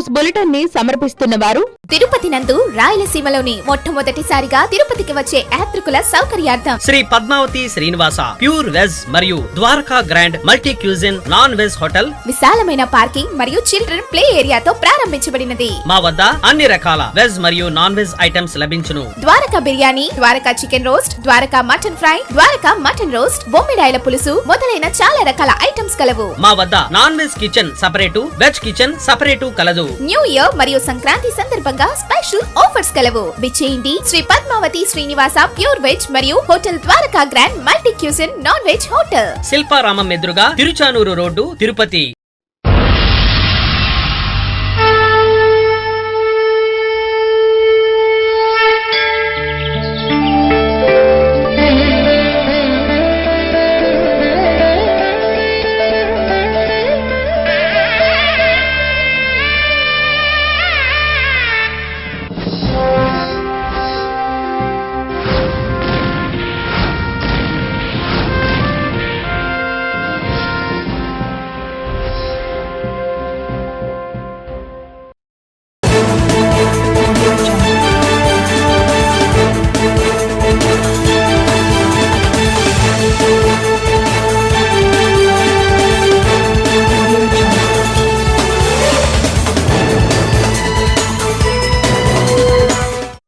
News bulletin ని సమర్పిస్తున్న వారు తిరుపతి నందు రాయలసీమలోని మొట్టమొదటిసారిగా తిరుపతికి వచ్చే యాత్రికుల సౌకర్యార్థం శ్రీ పద్మావతి శ్రీనివాస ప్యూర్ వెజ్ మరియు Dwaraka grand multi cuisine non veg hotel విశాలమైన పార్కింగ్ మరియు చిల్డ్రన్ ప్లే ఏరియాతో ప్రారంభించబడినది. మా వద్ద అన్ని రకాల వెజ్ మరియు నాన్ వెజ్ ఐటమ్స్ లభించును. Dwaraka biryani, Dwaraka chicken roast, Dwaraka mutton fry, Dwaraka mutton roast, బొమ్మిడాయల పులుసు మొదలైన చాలా రకాల ఐటమ్స్ కలవు. మా వద్ద non veg kitchen separate, veg kitchen separate కలదు. న్యూ ఇయర్ మరియు సంక్రాంతి సందర్భంగా స్పెషల్ ఆఫర్స్ కలవు. విచ్చేయండి శ్రీ పద్మావతి శ్రీనివాస ప్యూర్ వెజ్ మరియు hotel Dwaraka grand multi cuisine non veg hotel, Shilparamam ఎదురుగా తిరుచానూరు రోడ్డు, తిరుపతి.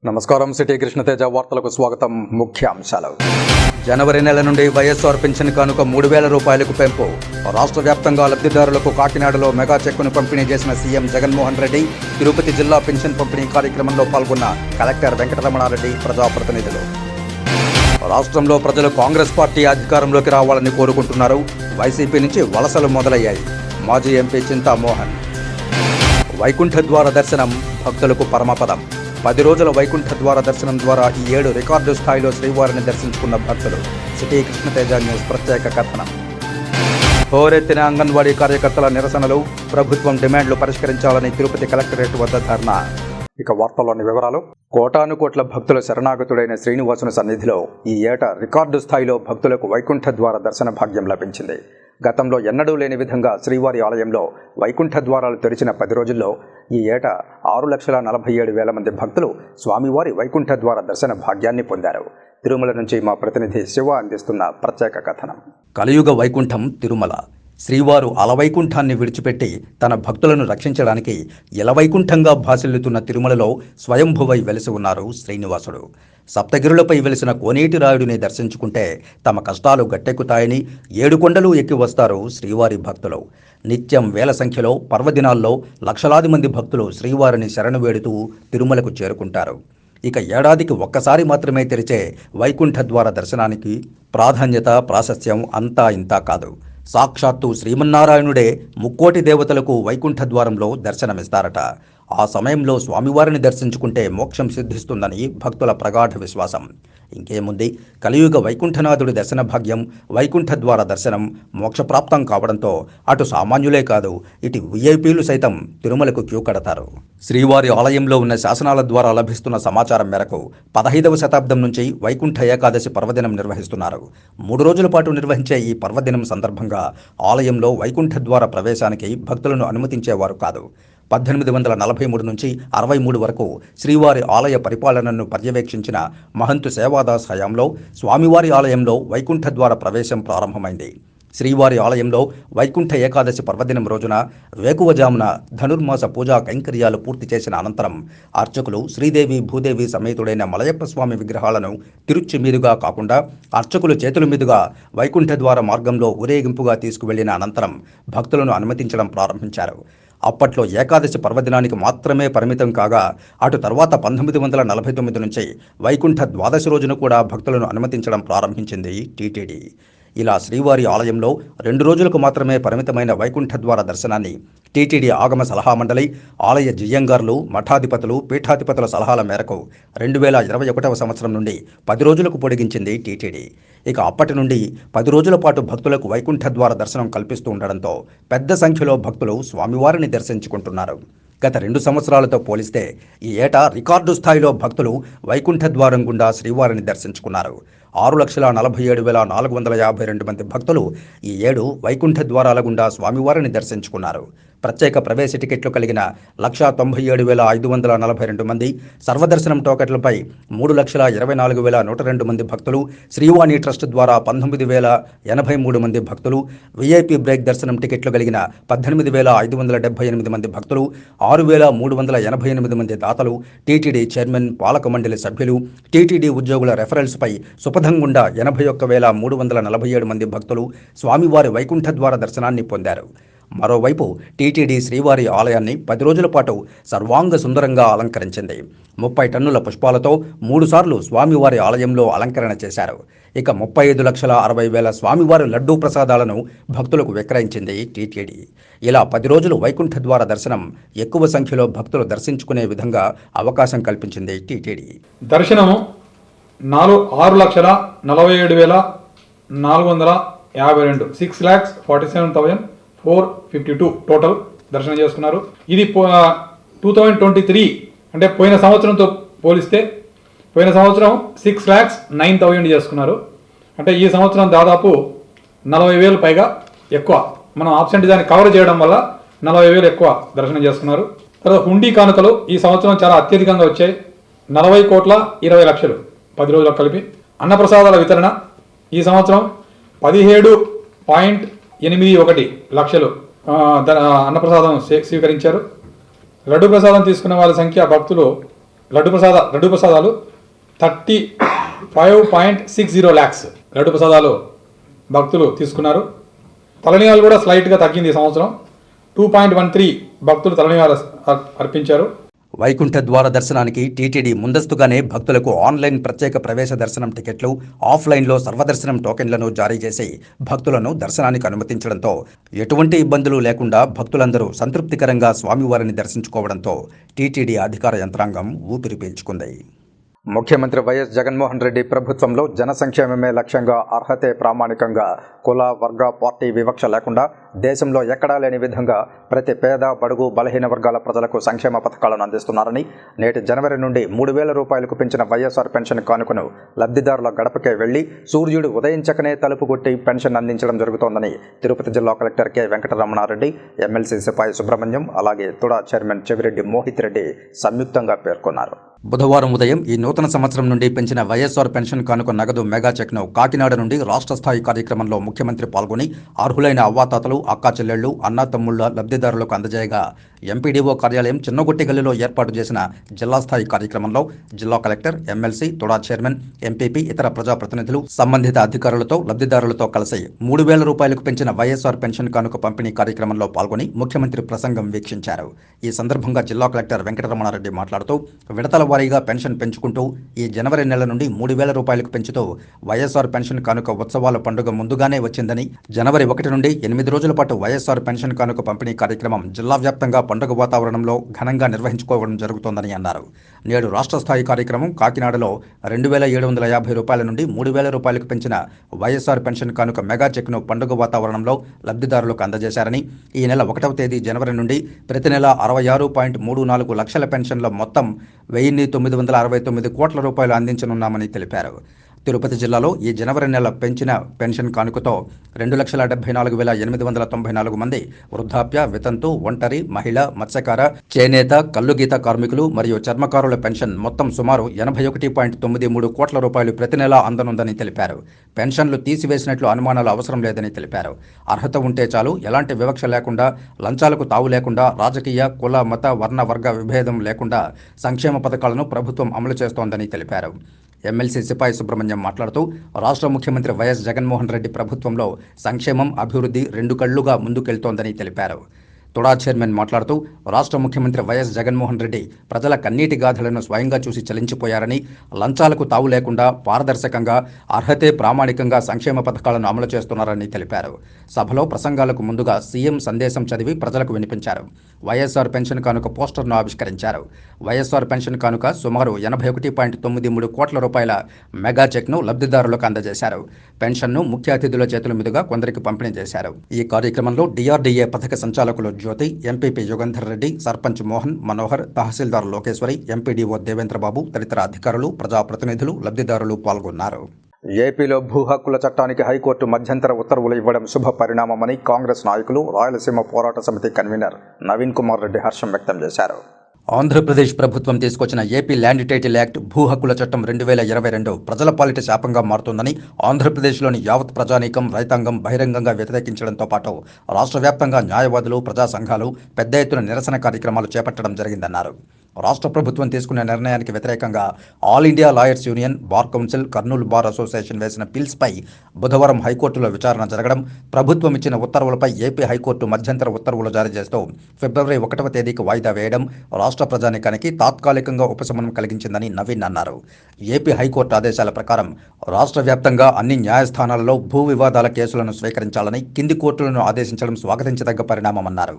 నమస్కారం. సిటీ కృష్ణతేజ వార్తలకు స్వాగతం. ముఖ్యాంశాలు. జనవరి నెల నుండి వైఎస్ఆర్ పెన్షన్ కానుక 3,000 రూపాయలకు పెంపు. రాష్ట్ర వ్యాప్తంగా లబ్ధిదారులకు కాకినాడలో మెగా చెక్కును పంపిణీ చేసిన సీఎం జగన్మోహన్ రెడ్డి. తిరుపతి జిల్లా పెన్షన్ పంపిణీ కార్యక్రమంలో పాల్గొన్న కలెక్టర్ వెంకటరమణారెడ్డి, ప్రజాప్రతినిధులు. రాష్ట్రంలో ప్రజలు కాంగ్రెస్ పార్టీ అధికారంలోకి రావాలని కోరుకుంటున్నారు. వైసీపీ నుంచి వలసలు మొదలయ్యాయి. మాజీ ఎంపీ చింతామోహన్. వైకుంఠ ద్వార దర్శనం భక్తులకు పరమపదం. 10 రోజుల వైకుంఠ ద్వార దర్శనం ద్వారా ఈ ఏడు రికార్డు స్థాయిలో శ్రీవారిని దర్శించుకున్న భక్తులు. సిటీ కృష్ణతేజ న్యూస్ ప్రత్యేక కథనం. హోరెత్తిన అంగన్వాడీ కార్యకర్తల నిరసనలు, ప్రభుత్వం డిమాండ్లు పరిష్కరించాలని తిరుపతి కలెక్టరేట్ వద్ద ధర్నా. ఇక వార్తల్లోని వివరాలు. కోటాను కోట్ల భక్తుల శరణాగతుడైన శ్రీనివాసుని సన్నిధిలో ఈ ఏటా రికార్డు స్థాయిలో భక్తులకు వైకుంఠ ద్వార దర్శన భాగ్యం లభించింది. గతంలో ఎన్నడూ లేని విధంగా శ్రీవారి ఆలయంలో వైకుంఠ ద్వారాలు తెరిచిన 10 రోజుల్లో ఈ ఏటా 6,47,000 మంది భక్తులు స్వామివారి వైకుంఠ ద్వార దర్శన భాగ్యాన్ని పొందారు. తిరుమల నుంచి మా ప్రతినిధి శివ అందిస్తున్న ప్రత్యేక కథనం. కలియుగ వైకుంఠం తిరుమల. శ్రీవారు అలవైకుంఠాన్ని విడిచిపెట్టి తన భక్తులను రక్షించడానికి ఇలవైకుంఠంగా భాసిల్లుతున్న తిరుమలలో స్వయంభువై వెలిసి ఉన్నారు శ్రీనివాసుడు. సప్తగిరులపై వెలిసిన కోనేటి రాయుడిని దర్శించుకుంటే తమ కష్టాలు గట్టెక్కుతాయని 7 కొండలు ఎక్కి వస్తారు శ్రీవారి భక్తులు. నిత్యం వేల సంఖ్యలో పర్వదినాల్లో లక్షలాది మంది భక్తులు శ్రీవారిని శరణు వేడుతూ తిరుమలకు చేరుకుంటారు. ఇక ఏడాదికి ఒక్కసారి మాత్రమే తెరిచే వైకుంఠ ద్వార దర్శనానికి ప్రాధాన్యత, ప్రాశస్త్యం అంతా ఇంతా కాదు. సాక్షాత్తు శ్రీమన్నారాయణుడే ముక్కోటి దేవతలకు వైకుంఠ ద్వారంలో దర్శనమిస్తారట. ఆ సమయంలో స్వామివారిని దర్శించుకుంటే మోక్షం సిద్ధిస్తుందని భక్తుల ప్రగాఢ విశ్వాసం. ఇంకేముంది, కలియుగ వైకుంఠనాథుడి దర్శన భాగ్యం, వైకుంఠ ద్వార దర్శనం మోక్షప్రాప్తం కావడంతో అటు సామాన్యులే కాదు, ఇటు విఐపీలు సైతం తిరుమలకు క్యూ కడతారు. శ్రీవారి ఆలయంలో ఉన్న శాసనాల ద్వారా లభిస్తున్న సమాచారం మేరకు 15వ శతాబ్దం నుంచి వైకుంఠ ఏకాదశి పర్వదినం నిర్వహిస్తున్నారు. 3 రోజుల పాటు నిర్వహించే ఈ పర్వదినం సందర్భంగా ఆలయంలో వైకుంఠ ద్వార ప్రవేశానికి భక్తులను అనుమతించేవారు కాదు. 1843 నుంచి 63 వరకు శ్రీవారి ఆలయ పరిపాలనను పర్యవేక్షించిన మహంతు సేవాదాస్ హయాంలో స్వామివారి ఆలయంలో వైకుంఠ ద్వార ప్రవేశం ప్రారంభమైంది. శ్రీవారి ఆలయంలో వైకుంఠ ఏకాదశి పర్వదినం రోజున వేకువజామున ధనుర్మాస పూజా కైంకర్యాలు పూర్తి చేసిన అనంతరం అర్చకులు శ్రీదేవి భూదేవి సమేతుడైన మలయప్ప స్వామి విగ్రహాలను తిరుచి మీదుగా కాకుండా అర్చకులు చేతుల మీదుగా వైకుంఠ ద్వార మార్గంలో ఊరేగింపుగా తీసుకువెళ్లిన అనంతరం భక్తులను అనుమతించడం ప్రారంభించారు. అప్పట్లో ఏకాదశి పర్వదినానికి మాత్రమే పరిమితం కాగా అటు తర్వాత 1949 నుంచి వైకుంఠ ద్వాదశి రోజున కూడా భక్తులను అనుమతించడం ప్రారంభించింది టీటీడీ. ఇలా శ్రీవారి ఆలయంలో 2 రోజులకు మాత్రమే పరిమితమైన వైకుంఠ ద్వార దర్శనాన్ని టీటీడీ ఆగమ సలహా మండలి, ఆలయ జియ్యంగార్లు, మఠాధిపతులు, పీఠాధిపతుల సలహాల మేరకు 2021వ సంవత్సరం నుండి 10 రోజులకు పొడిగించింది టీటీడీ. ఇక అప్పటి నుండి 10 రోజుల పాటు భక్తులకు వైకుంఠ ద్వార దర్శనం కల్పిస్తూ ఉండడంతో పెద్ద సంఖ్యలో భక్తులు స్వామివారిని దర్శించుకుంటున్నారు. గత 2 సంవత్సరాలతో పోలిస్తే ఈ ఏటా రికార్డు స్థాయిలో భక్తులు వైకుంఠ ద్వారం గుండా శ్రీవారిని దర్శించుకున్నారు. 6,47,452 మంది భక్తులు ఈ ఏడు వైకుంఠ ద్వారాల గుండా స్వామివారిని దర్శించుకున్నారు. ప్రత్యేక ప్రవేశ టికెట్లు కలిగిన 1,97,542 మంది, సర్వదర్శనం టోకెట్లపై 3,24,102 మంది భక్తులు, శ్రీవాణి ట్రస్ట్ ద్వారా 19,083 మంది భక్తులు, వీఐపీ బ్రేక్ దర్శనం టికెట్లు కలిగిన 18,578 మంది భక్తులు, 6,388 మంది దాతలు, టీటీడీ చైర్మన్, పాలక మండలి సభ్యులు, టీటీడీ ఉద్యోగుల రెఫరల్స్పై సుపథంగుండా 81,347 మంది భక్తులు స్వామివారి వైకుంఠ ద్వార దర్శనాన్ని పొందారు. మరోవైపు టీటీడీ శ్రీవారి ఆలయాన్ని 10 రోజుల పాటు సర్వాంగ సుందరంగా అలంకరించింది. 30 టన్నుల పుష్పాలతో 3 సార్లు స్వామివారి ఆలయంలో అలంకరణ చేశారు. ఇక 35,60,000 స్వామివారి లడ్డూ ప్రసాదాలను భక్తులకు విక్రయించింది టీటీడీ. ఇలా 10 రోజులు వైకుంఠ ద్వార దర్శనం ఎక్కువ సంఖ్యలో భక్తులు దర్శించుకునే విధంగా అవకాశం కల్పించింది టీటీడీ. దర్శనము 6,47,452 6,47,452 టోటల్ దర్శనం చేసుకున్నారు. ఇది 2023 అంటే పోయిన సంవత్సరంతో పోలిస్తే పోయిన సంవత్సరం 6,09,000 చేసుకున్నారు. అంటే ఈ సంవత్సరం దాదాపు 40,000 పైగా ఎక్కువ. మనం ఆబ్సెంట్ దాన్ని కవర్ చేయడం వల్ల 40,000 ఎక్కువ దర్శనం చేసుకున్నారు. తర్వాత హుండీ కానుకలు ఈ సంవత్సరం చాలా అత్యధికంగా వచ్చాయి. 40,20,00,000 10 రోజులకు కలిపి. అన్నప్రసాదాల వితరణ ఈ సంవత్సరం 17.81 లక్షలు అన్నప్రసాదం స్వీకరించారు. లడ్డు ప్రసాదం తీసుకున్న వాళ్ళ సంఖ్య భక్తులు లడ్డు ప్రసాదాలు 35.60 lakhs లడ్డు ప్రసాదాలు భక్తులు తీసుకున్నారు. తలనీయాలు కూడా స్లైట్గా తగ్గింది. ఈ సంవత్సరం 2.13 భక్తులు తలనీయాలు అర్పించారు. వైకుంఠ ద్వార దర్శనానికి టీటీడీ ముందస్తుగానే భక్తులకు ఆన్లైన్ ప్రత్యేక ప్రవేశ దర్శనం టికెట్లు, ఆఫ్లైన్లో సర్వదర్శనం టోకెన్లను జారీ చేసి భక్తులను దర్శనానికి అనుమతించడంతో ఎటువంటి ఇబ్బందులు లేకుండా భక్తులందరూ సంతృప్తికరంగా స్వామివారిని దర్శించుకోవడంతో టీటీడీ అధికార యంత్రాంగం ఊపిరి పీల్చుకుంది. ముఖ్యమంత్రి వైఎస్ జగన్మోహన్ రెడ్డి ప్రభుత్వంలో జన సంక్షేమమే లక్ష్యంగా, అర్హతే ప్రామాణికంగా, కుల వర్గ పార్టీ వివక్ష లేకుండా దేశంలో ఎక్కడా లేని విధంగా ప్రతి పేద, బడుగు, బలహీన వర్గాల ప్రజలకు సంక్షేమ పథకాలను అందిస్తున్నారని నేటి జనవరి నుండి 3,000 రూపాయలకు పెంచిన వైఎస్ఆర్ పెన్షన్ కానుకను లబ్ధిదారుల గడపకే వెళ్లి సూర్యుడు ఉదయించకనే తలుపు కొట్టి పెన్షన్ అందించడం జరుగుతోందని తిరుపతి జిల్లా కలెక్టర్ కె వెంకటరమణారెడ్డి, ఎమ్మెల్సీ సిపాయి సుబ్రహ్మణ్యం, అలాగే తుడా చైర్మన్ చెవిరెడ్డి మోహిత్ రెడ్డి సంయుక్తంగా పేర్కొన్నారు. బుధవారం ఉదయం ఈ నూతన సంవత్సరం నుండి పెంచిన వైఎస్ఆర్ పెన్షన్ కానుక నగదు మెగా చెక్ను కాకినాడ నుండి రాష్ట్ర స్థాయి కార్యక్రమంలో ముఖ్యమంత్రి పాల్గొని అర్హులైన అవ్వాతాతలు, అక్కా చెల్లెళ్లు, అన్నా తమ్ముళ్ల లబ్ధిదారులకు అందజేయగా ఎంపీడీఓ కార్యాలయం చిన్నగుట్టిగల్లిలో ఏర్పాటు చేసిన జిల్లా స్థాయి కార్యక్రమంలో జిల్లా collector, MLC, TUDA chairman, MPP, ఇతర ప్రజాప్రతినిధులు, సంబంధిత అధికారులతో, లబ్ధిదారులతో కలిసి 3,000 రూపాయలకు పెంచిన వైఎస్ఆర్ పెన్షన్ కానుక పంపిణీ కార్యక్రమంలో పాల్గొని ముఖ్యమంత్రి ప్రసంగం వీక్షించారు. ఈ సందర్భంగా జిల్లా కలెక్టర్ వెంకటరమణారెడ్డి మాట్లాడుతూ విడతల వారీగా పెన్షన్ పెంచుకుంటూ ఈ జనవరి నెల నుండి 3,000 రూపాయలకు పెంచుతూ వైఎస్ఆర్ పెన్షన్ కానుక ఉత్సవాల పండుగ ముందుగానే వచ్చిందని, జనవరి 1 నుండి 8 రోజుల పాటు వైఎస్ఆర్ పెన్షన్ కానుక పంపిణీ కార్యక్రమం జిల్లా వ్యాప్తంగా పండుగ వాతావరణంలో ఘనంగా నిర్వహించుకోవడం జరుగుతోందని అన్నారు. నేడు రాష్ట్ర స్థాయి కార్యక్రమం కాకినాడలో 2,750 రూపాయల నుండి 3,000 రూపాయలకు పెంచిన వైఎస్ఆర్ పెన్షన్ కానుక మెగా చెక్ను పండుగ వాతావరణంలో లబ్ధిదారులకు అందజేశారని, ఈ నెల 1వ తేదీ జనవరి నుండి ప్రతి నెల 66.34 లక్షల పెన్షన్ల మొత్తం 1,969 కోట్ల రూపాయలు అందించనున్నామని తెలిపారు. తిరుపతి జిల్లాలో ఈ జనవరి నెల పెంచిన పెన్షన్ కానుకతో 2,74,894 మంది వృద్ధాప్య, వితంతు, ఒంటరి, మహిళ, మత్స్యకార, చేనేత, కల్లుగీత కార్మికులు మరియు చర్మకారుల పెన్షన్ మొత్తం సుమారు 81.93 కోట్ల రూపాయలు ప్రతి నెలా అందనుందని తెలిపారు. పెన్షన్లు తీసివేసినట్లు అనుమానాలు అవసరం లేదని తెలిపారు. అర్హత ఉంటే చాలు, ఎలాంటి వివక్ష లేకుండా, లంచాలకు తావు లేకుండా, రాజకీయ, కుల, మత, వర్ణ, వర్గ విభేదం లేకుండా సంక్షేమ పథకాలను ప్రభుత్వం అమలు చేస్తోందని తెలిపారు. ఎమ్మెల్సీ సిపాయి సుబ్రహ్మణ్యం మాట్లాడుతూ రాష్ట్ర ముఖ్యమంత్రి వైఎస్ జగన్మోహన్ రెడ్డి ప్రభుత్వంలో సంక్షేమం, అభివృద్ధి 2 కళ్లుగా ముందుకెళ్తోందని తెలిపారు. తుడా చైర్మన్ మాట్లాడుతూ రాష్ట్ర ముఖ్యమంత్రి వైఎస్ జగన్మోహన్ రెడ్డి ప్రజల కన్నీటి గాథలను స్వయంగా చూసి చలించిపోయారని, లంచాలకు తావు లేకుండా పారదర్శకంగా, అర్హతే ప్రామాణికంగా సంక్షేమ పథకాలను అమలు చేస్తున్నారని తెలిపారు. సభలో ప్రసంగాలకు ముందుగా సీఎం సందేశం చదివి ప్రజలకు వినిపించారు. వైఎస్ఆర్ పెన్షన్ కానుక పోస్టర్ను ఆవిష్కరించారు. వైఎస్ఆర్ పెన్షన్ కానుక సుమారు 81.93 కోట్ల రూపాయల మెగా చెక్ను లబ్ధిదారులకు అందజేశారు. పెన్షన్ను ముఖ్య అతిథుల చేతుల మీదుగా కొందరికి పంపిణీ చేశారు. ఈ కార్యక్రమంలో డిఆర్డీఏ పథక సంచాలకులు జ్యోతి, ఎంపీపీ యుగంధర్ రెడ్డి, సర్పంచ్ మోహన్ మనోహర్, తహసీల్దార్ లోకేశ్వరి, ఎంపీడీఓ దేవేంద్రబాబు తదితర అధికారులు, ప్రజాప్రతినిధులు, లబ్ధిదారులు పాల్గొన్నారు. ఏపీలో భూ హక్కుల చట్టానికి హైకోర్టు మధ్యంతర ఉత్తర్వులు ఇవ్వడం శుభ పరిణామమని కాంగ్రెస్ నాయకులు రాయలసీమ పోరాట సమితి కన్వీనర్ నవీన్ కుమార్ రెడ్డి హర్షం వ్యక్తం చేశారు. ఆంధ్రప్రదేశ్ ప్రభుత్వం తీసుకొచ్చిన ఏపీ ల్యాండ్ టైటిల్ యాక్ట్ భూ హక్కుల చట్టం 2022 ప్రజల పాలిట శాపంగా మారుతుందని ఆంధ్రప్రదేశ్లోని యావత్ ప్రజానీకం రైతాంగం బహిరంగంగా వ్యతిరేకించడంతో పాటు రాష్ట్ర వ్యాప్తంగా న్యాయవాదులు ప్రజా సంఘాలు పెద్ద ఎత్తున నిరసన కార్యక్రమాలు చేపట్టడం జరిగిందన్నారు. రాష్ట్ర ప్రభుత్వం తీసుకున్న నిర్ణయానికి వ్యతిరేకంగా all India lawyers union, bar council, Kurnool bar association వేసిన పిల్స్పై బుధవారం హైకోర్టులో విచారణ జరగడం, ప్రభుత్వం ఇచ్చిన ఉత్తర్వులపై ఏపీ హైకోర్టు మధ్యంతర ఉత్తర్వులు జారీ చేస్తూ ఫిబ్రవరి 1వ తేదీకి వాయిదా వేయడం రాష్ట్ర ప్రజానీకానికి తాత్కాలికంగా ఉపశమనం కలిగించిందని నవీన్ అన్నారు. ఏపీ హైకోర్టు ఆదేశాల ప్రకారం రాష్ట్ర వ్యాప్తంగా అన్ని న్యాయస్థానాలలో భూ వివాదాల కేసులను స్వీకరించాలని కింది కోర్టులను ఆదేశించడం స్వాగతించదగ్గ పరిణామమన్నారు.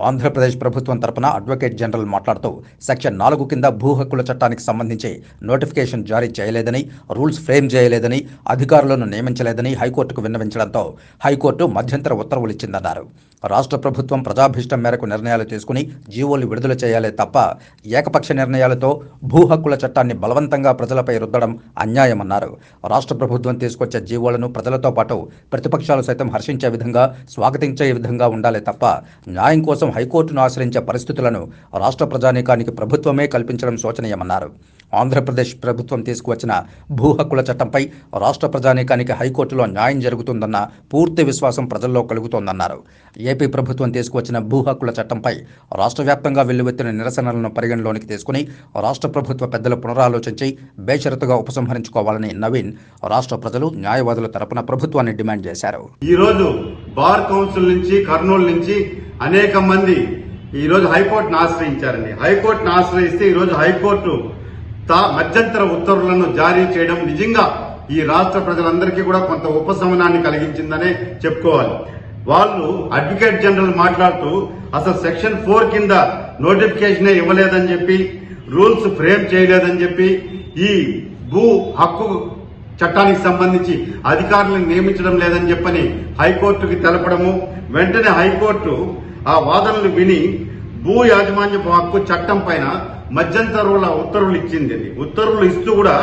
ఆంధ్రప్రదేశ్ ప్రభుత్వం తరపున అడ్వకేట్ జనరల్ మాట్లాడుతూ సెక్షన్ 4 కింద భూ హక్కుల చట్టానికి సంబంధించి నోటిఫికేషన్ జారీ చేయలేదని, రూల్స్ ఫ్రేమ్ చేయలేదని, అధికారులను నియమించలేదని హైకోర్టుకు విన్నవించడంతో హైకోర్టు మధ్యంతర ఉత్తర్వులు ఇచ్చిందన్నారు. రాష్ట్ర ప్రభుత్వం ప్రజాభీష్టం మేరకు నిర్ణయాలు తీసుకుని జీవోలు విడుదల చేయాలే తప్ప ఏకపక్ష నిర్ణయాలతో భూ హక్కుల చట్టాన్ని బలవంతంగా ప్రజలపై రుద్దడం అన్యాయమన్నారు. రాష్ట్ర ప్రభుత్వం తీసుకొచ్చే జీవోలను ప్రజలతో పాటు ప్రతిపక్షాలు సైతం హర్షించే విధంగా, స్వాగతించే విధంగా ఉండాలే తప్ప న్యాయం కోసం హైకోర్టును ఆశ్రయించే పరిస్థితులను రాష్ట్ర ప్రజానీకానికి ప్రభుత్వమే కల్పించడం శోచనీయమన్నారు. ఆంధ్రప్రదేశ్ ప్రభుత్వం తీసుకువచ్చిన భూ హక్కుల చట్టంపై రాష్ట్ర ప్రజానీకానికి హైకోర్టులో న్యాయం జరుగుతుందన్న పూర్తి విశ్వాసం ప్రజల్లో కలుగుతోందన్నారు. ఏపీ ప్రభుత్వం తీసుకువచ్చిన భూ హక్కుల చట్టంపై రాష్ట్ర వ్యాప్తంగా వెల్లువెత్తిన నిరసనలను పరిగణలోనికి తీసుకుని రాష్ట్ర ప్రభుత్వ పెద్దలు పునరాలోచించి బేషరతుగా ఉపసంహరించుకోవాలని నవీన్ రాష్ట్ర ప్రజలు, న్యాయవాదుల తరపున ప్రభుత్వాన్ని డిమాండ్ చేశారు. ఈరోజు బార్ కౌన్సిల్ నుంచి, కర్నూలు నుంచి అనేక మంది ఈరోజు హైకోర్టును ఆశ్రయించారండి. హైకోర్టును ఆశ్రయిస్తే ఈరోజు హైకోర్టు మధ్యంతర ఉత్తర్వులను జారీ చేయడం నిజంగా ఈ రాష్ట్ర ప్రజలందరికీ కూడా కొంత ఉపశమనాన్ని కలిగించిందనే చెప్పుకోవాలి. వాళ్ళు అడ్వకేట్ జనరల్ మాట్లాడుతూ అసలు సెక్షన్ 4 కింద నోటిఫికేషనే ఇవ్వలేదని చెప్పి, రూల్స్ ఫ్రేమ్ చేయలేదని చెప్పి, ఈ భూ హక్కు చట్టానికి సంబంధించి అధికారులను నియమించడం లేదని చెప్పని హైకోర్టుకి తెలపడము, వెంటనే హైకోర్టు ఆ వాదనలు విని భూ యాజమాన్యపు హక్కు చట్టం పైన మధ్యంతరుల ఉత్తర్వులు ఇచ్చింది. ఉత్తర్వులు ఇస్తూ కూడా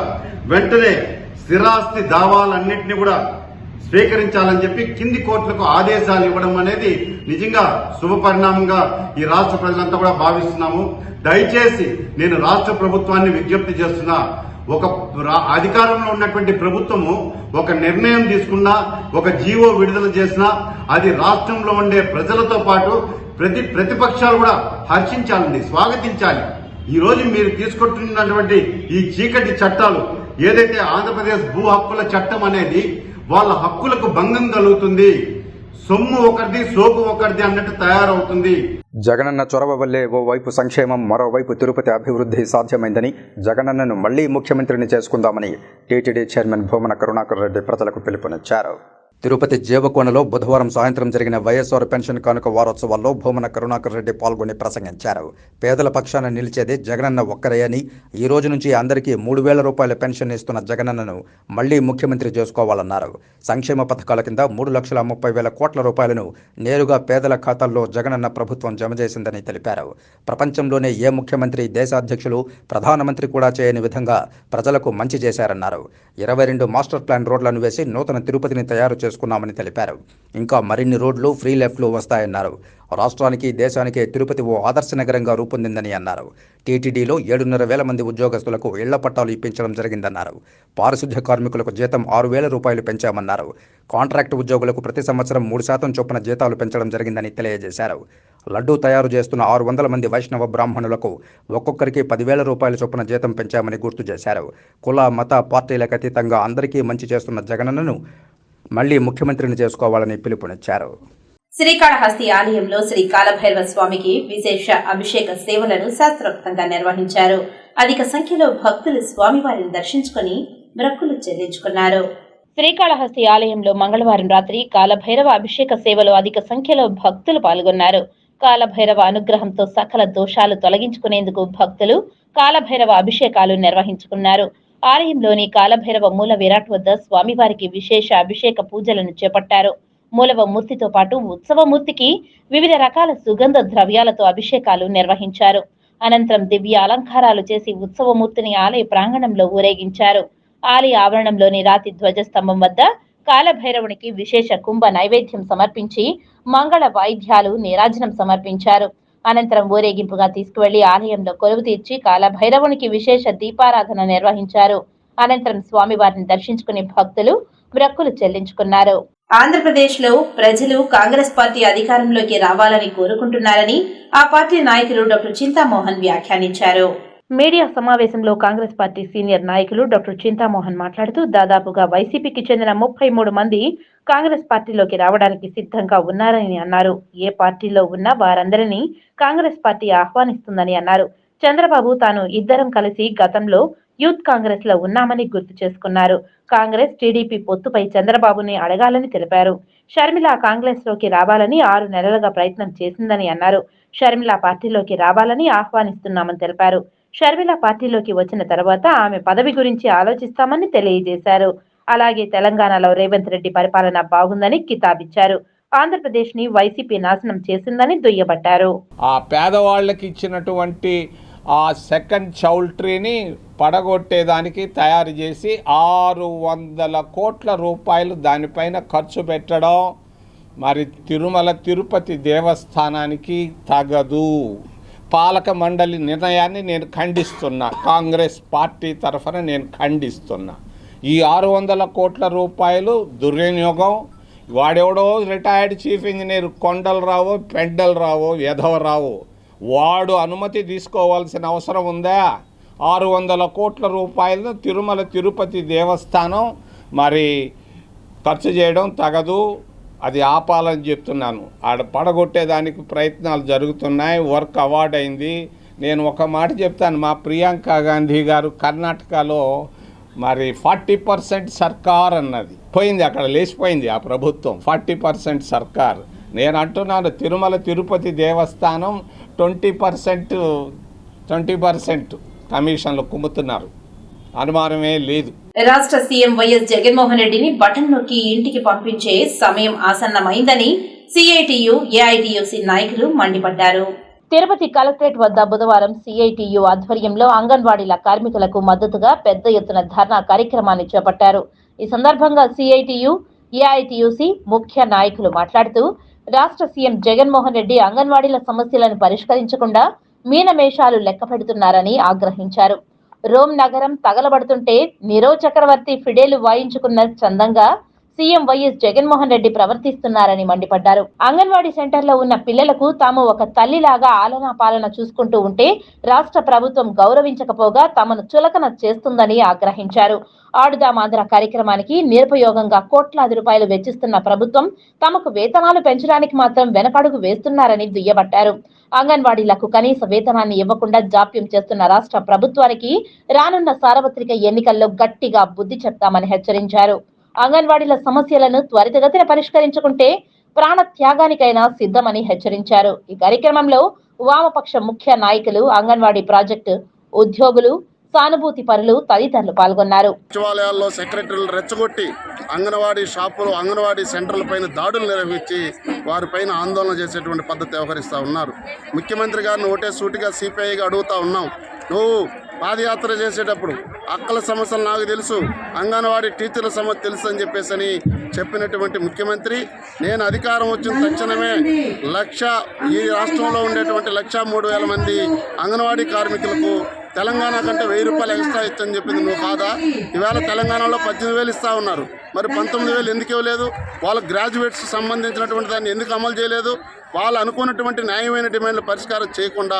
వెంటనే స్థిరాస్తి దావాలన్నింటినీ కూడా స్వీకరించాలని చెప్పి కింది కోర్టులకు ఆదేశాలు ఇవ్వడం అనేది నిజంగా శుభ పరిణామంగా ఈ రాష్ట్ర ప్రజలంతా కూడా భావిస్తున్నాము. దయచేసి నేను రాష్ట్ర ప్రభుత్వాన్ని విజ్ఞప్తి చేస్తున్నా, ఒక అధికారంలో ఉన్నటువంటి ప్రభుత్వము ఒక నిర్ణయం తీసుకున్నా, ఒక జీవో విడుదల చేసినా అది రాష్ట్రంలో ఉండే ప్రజలతో పాటు ప్రతిపక్షాలు కూడా హర్షించాలండి, స్వాగతించాలి. ఈ రోజు మీరు తీసుకుంటున్నటువంటి ఈ చీకటి చట్టాలు ఏదైతే ఆంధ్రప్రదేశ్ భూ హక్కుల చట్టం అనేది వాళ్ళ హక్కులకు భంగం కలుగుతుంది, సొమ్ము ఒకరిది సోకు ఒకరిది అన్నట్టు తయారవుతుంది. జగనన్న చొరవ వల్లే ఓవైపు సంక్షేమం, మరోవైపు తిరుపతి అభివృద్ధి సాధ్యమైందని, జగనన్నను మళ్లీ ముఖ్యమంత్రిని చేసుకుందామని టీటీడీ చైర్మన్ భూమన కరుణాకర్ రెడ్డి ప్రజలకు పిలుపునిచ్చారు. తిరుపతి జీవకోణలో బుధవారం సాయంత్రం జరిగిన వైఎస్ఆర్ పెన్షన్ కానుక వారోత్సవాల్లో భూమన కరుణాకర్ రెడ్డి పాల్గొని ప్రసంగించారు. పేదల పక్షాన నిలిచేది జగనన్న ఒక్కరే అని, ఈ రోజు నుంచి అందరికీ 3,000 రూపాయల పెన్షన్ ఇస్తున్న జగనన్నను మళ్లీ ముఖ్యమంత్రి చేసుకోవాలన్నారు. సంక్షేమ పథకాల కింద 3,30,000 కోట్ల రూపాయలను నేరుగా పేదల ఖాతాల్లో జగనన్న ప్రభుత్వం జమ చేసిందని తెలిపారు. ప్రపంచంలోనే ఏ ముఖ్యమంత్రి, దేశాధ్యక్షులు, ప్రధానమంత్రి కూడా చేయని విధంగా ప్రజలకు మంచి చేశారన్నారు. 22 మాస్టర్ ప్లాన్ రోడ్లను వేసి నూతన తిరుపతిని తయారు చేసుకున్నామని తెలిపారు. ఇంకా మరిన్ని రోడ్లు, ఫ్రీ లెఫ్ట్లు వస్తాయన్నారు. రాష్ట్రానికి, దేశానికే తిరుపతి ఓ ఆదర్శ నగరంగా రూపొందిందని అన్నారు. టీటీడీలో 7,500 మంది ఉద్యోగస్తులకు ఇళ్ల పట్టాలు ఇప్పించడం జరిగిందన్నారు. పారిశుధ్య కార్మికులకు జీతం 6,000 రూపాయలు పెంచామన్నారు. కాంట్రాక్టు ఉద్యోగులకు ప్రతి సంవత్సరం 3% చొప్పున జీతాలు పెంచడం జరిగిందని తెలియజేశారు. లడ్డూ తయారు చేస్తున్న 600 మంది వైష్ణవ బ్రాహ్మణులకు ఒక్కొక్కరికి 10,000 రూపాయల చొప్పున జీతం పెంచామని గుర్తు చేశారు. కుల, మత, పార్టీలకు అతీతంగా అందరికీ మంచి చేస్తున్న జగనన్నను మళ్లీ ముఖ్యమంత్రిని చేసుకోవాలని పిలుపునిచ్చారు. శ్రీకాళహస్తి ఆలయంలో శ్రీ కాలభైరవ స్వామికి విశేష అభిషేక సేవలను శాస్త్రోక్తంగా నిర్వహించారు. అధిక సంఖ్యలో భక్తులు స్వామివారిని దర్శించుకుని మొక్కులు చెల్లించుకున్నారు. శ్రీకాళహస్తి ఆలయంలో మంగళవారం రాత్రి కాలభైరవ అభిషేక సేవలో అధిక సంఖ్యలో భక్తులు పాల్గొన్నారు. కాలభైరవ అనుగ్రహంతో సకల దోషాలు తొలగించుకునేందుకు భక్తులు కాలభైరవ అభిషేకాలు నిర్వహించుకున్నారు. ఆలయంలోని కాలభైరవ మూల విరాట్ వద్ద స్వామివారికి విశేష అభిషేక పూజలను చేపట్టారు. మూలవ మూర్తితో పాటు ఉత్సవమూర్తికి వివిధ రకాల సుగంధ ద్రవ్యాలతో అభిషేకాలు నిర్వహించారు. అనంతరం దివ్య అలంకారాలు చేసి ఉత్సవమూర్తిని ఆలయ ప్రాంగణంలో ఊరేగించారు. ఆలయ ఆవరణంలోని రాతి ధ్వజస్తంభం వద్ద కాలభైరవునికి విశేష కుంభ నైవేద్యం సమర్పించి మంగళ వాయిద్యాలు నీరాజనం సమర్పించారు. అనంతరం ఊరేగింపుగా తీసుకువెళ్లి ఆలయంలో కొలువు తీర్చి కాలభైరవునికి విశేష దీపారాధన నిర్వహించారు. అనంతరం స్వామివారిని దర్శించుకుని భక్తులు మొక్కులు చెల్లించుకున్నారు. ఆంధ్రప్రదేశ్ లో ప్రజలు కాంగ్రెస్ పార్టీ అధికారంలోకి రావాలని కోరుకుంటున్నారని ఆ పార్టీ నాయకులు డాక్టర్ చింతామోహన్ వ్యాఖ్యానించారు. మీడియా సమావేశంలో కాంగ్రెస్ పార్టీ సీనియర్ నాయకులు డాక్టర్ చింతామోహన్ మాట్లాడుతూ దాదాపుగా వైసీపీకి చెందిన 33 మంది కాంగ్రెస్ పార్టీలోకి రావడానికి సిద్ధంగా ఉన్నారని అన్నారు. ఏ పార్టీలో ఉన్నా వారందరినీ కాంగ్రెస్ పార్టీ ఆహ్వానిస్తుందని అన్నారు. చంద్రబాబు తాను ఇద్దరం కలిసి గతంలో యూత్ కాంగ్రెస్ లో ఉన్నామని గుర్తు చేసుకున్నారు. కాంగ్రెస్ టీడీపీ పొత్తుపై చంద్రబాబుని అడగాలని తెలిపారు. షర్మిల కాంగ్రెస్ లోకి రావాలని 6 నెలలుగా ప్రయత్నం చేసిందని అన్నారు. షర్మిల పార్టీలోకి రావాలని ఆహ్వానిస్తున్నామని తెలిపారు. షర్మిల పార్టీలోకి వచ్చిన తర్వాత ఆమె పదవి గురించి ఆలోచిస్తామని తెలియజేశారు. అలాగే తెలంగాణలో రేవంత్ రెడ్డి పరిపాలన బాగుందని కితాబిచ్చారు. ఆంధ్రప్రదేశ్ ని వైసీపీ నాశనం చేసిందని దుయ్యబట్టారు. ఆ పేదవాళ్ళకి ఇచ్చినటువంటి ఆ సెకండ్ చౌల్ట్రీని పడగొట్టేదానికి తయారు చేసి 600 కోట్ల రూపాయలు దానిపైన ఖర్చు పెట్టడం మరి తిరుమల తిరుపతి దేవస్థానానికి తగదు. పాలక మండలి నిర్ణయాన్ని నేను ఖండిస్తున్నా. కాంగ్రెస్ పార్టీ తరఫున నేను ఖండిస్తున్నా. ఈ 600 కోట్ల రూపాయలు దుర్వినియోగం. వాడెవడో రిటైర్డ్ చీఫ్ ఇంజనీర్ కొండలరావు పెండలరావు ఎధవరావు వాడు అనుమతి తీసుకోవాల్సిన అవసరం ఉందా? 600 కోట్ల రూపాయలను తిరుమల తిరుపతి దేవస్థానం మరి ఖర్చు చేయడం తగదు. అది ఆపాలని చెప్తున్నాను. ఆడ పడగొట్టేదానికి ప్రయత్నాలు జరుగుతున్నాయి. వర్క్ అవార్డ్ అయింది. నేను ఒక మాట చెప్తాను. మా ప్రియాంక గాంధీ గారు కర్ణాటకలో మరి 40% సర్కార్ అన్నది పోయింది. అక్కడ లేచిపోయింది ఆ ప్రభుత్వం. 40% సర్కార్. నేను అంటున్నాను తిరుమల తిరుపతి దేవస్థానం 20% కమిషన్లు కుమ్ముతున్నారు. అనుమానమే లేదు. రాష్ట్ర సీఎం వైఎస్ జగన్మోహన్ రెడ్డిని బటన్ నొక్కి ఇంటికి పంపించే సమయం ఆసన్నమైందని సిఐటియు ఏఐటియుసి నాయకులు మండిపడ్డారు. తిరుపతి కలెక్టరేట్ వద్ద బుధవారం సిఐటియు ఆధ్వర్యంలో అంగన్వాడీల కార్మికులకు మద్దతుగా పెద్ద ఎత్తున ధర్నా కార్యక్రమాన్ని చేపట్టారు. ఈ సందర్భంగా సిఐటియు ఏఐటియుసి ముఖ్య నాయకులు మాట్లాడుతూ రాష్ట్ర సీఎం జగన్మోహన్ రెడ్డి అంగన్వాడీల సమస్యలను పరిష్కరించకుండా మీనమేషాలు లెక్క పెడుతున్నారని ఆగ్రహించారు. రోమ్ నగరం తగలబడుతుంటే నీరవ్ చక్రవర్తి ఫిడేలు వాయించుకున్న చందంగా సీఎం వైఎస్ జగన్మోహన్ రెడ్డి ప్రవర్తిస్తున్నారని మండిపడ్డారు. అంగన్వాడీ సెంటర్లో ఉన్న పిల్లలకు తాము ఒక తల్లిలాగా ఆలనా పాలన చూసుకుంటూ ఉంటే రాష్ట్ర ప్రభుత్వం గౌరవించకపోగా తమను చులకన చేస్తుందని ఆగ్రహించారు. ఆడుదామాంధ్ర కార్యక్రమానికి నిరుపయోగంగా కోట్లాది రూపాయలు వెచ్చిస్తున్న ప్రభుత్వం తమకు వేతనాలు పెంచడానికి మాత్రం వెనకడుగు వేస్తున్నారని దుయ్యబట్టారు. అంగన్వాడీలకు కనీస వేతనాన్ని ఇవ్వకుండా జాప్యం చేస్తున్న రాష్ట్ర ప్రభుత్వానికి రానున్న సార్వత్రిక ఎన్నికల్లో గట్టిగా బుద్ధి చెప్తామని హెచ్చరించారు. అంగన్వాడీల సమస్యలను త్వరితగతిన పరిష్కరించుకుంటే ప్రాణ త్యాగానికైనా సిద్ధమని హెచ్చరించారు. ఈ కార్యక్రమంలో వామపక్ష ముఖ్య నాయకులు, అంగన్వాడీ ప్రాజెక్టు ఉద్యోగులు, సానుభూతి పరులు తదితరులు పాల్గొన్నారు. సచివాలయాల్లో సెక్రటరీలు రెచ్చగొట్టి అంగన్వాడీ షాపులు, అంగన్వాడీ సెంటర్ల పైన దాడులు నిర్వహించి వారిపైన ఆందోళన చేసేటువంటి పద్ధతి వ్యవహరిస్తూ ఉన్నారు. ముఖ్యమంత్రి గారిని ఒకటే సూటిగా సిపిఐగా అడుగుతా ఉన్నాం. నువ్వు పాదయాత్ర చేసేటప్పుడు అక్కల సమస్యలు నాకు తెలుసు, అంగన్వాడీ టీచర్ల సమస్య తెలుసు అని చెప్పేసి చెప్పినటువంటి ముఖ్యమంత్రి, నేను అధికారం వచ్చిన తక్షణమే ఈ రాష్ట్రంలో ఉండేటువంటి 1,03,000 మంది అంగన్వాడీ కార్మికులకు తెలంగాణ కంటే 1,000 రూపాయలు ఎక్స్ట్రా ఇచ్చని చెప్పింది నువ్వు కాదా? ఈవేళ తెలంగాణలో 18,000 ఇస్తా ఉన్నారు. మరి 19,000 ఎందుకు ఇవ్వలేదు? వాళ్ళ గ్రాడ్యుయేట్స్ సంబంధించినటువంటి దాన్ని ఎందుకు అమలు చేయలేదు? వాళ్ళు అనుకున్నటువంటి న్యాయమైన డిమాండ్లు పరిష్కారం చేయకుండా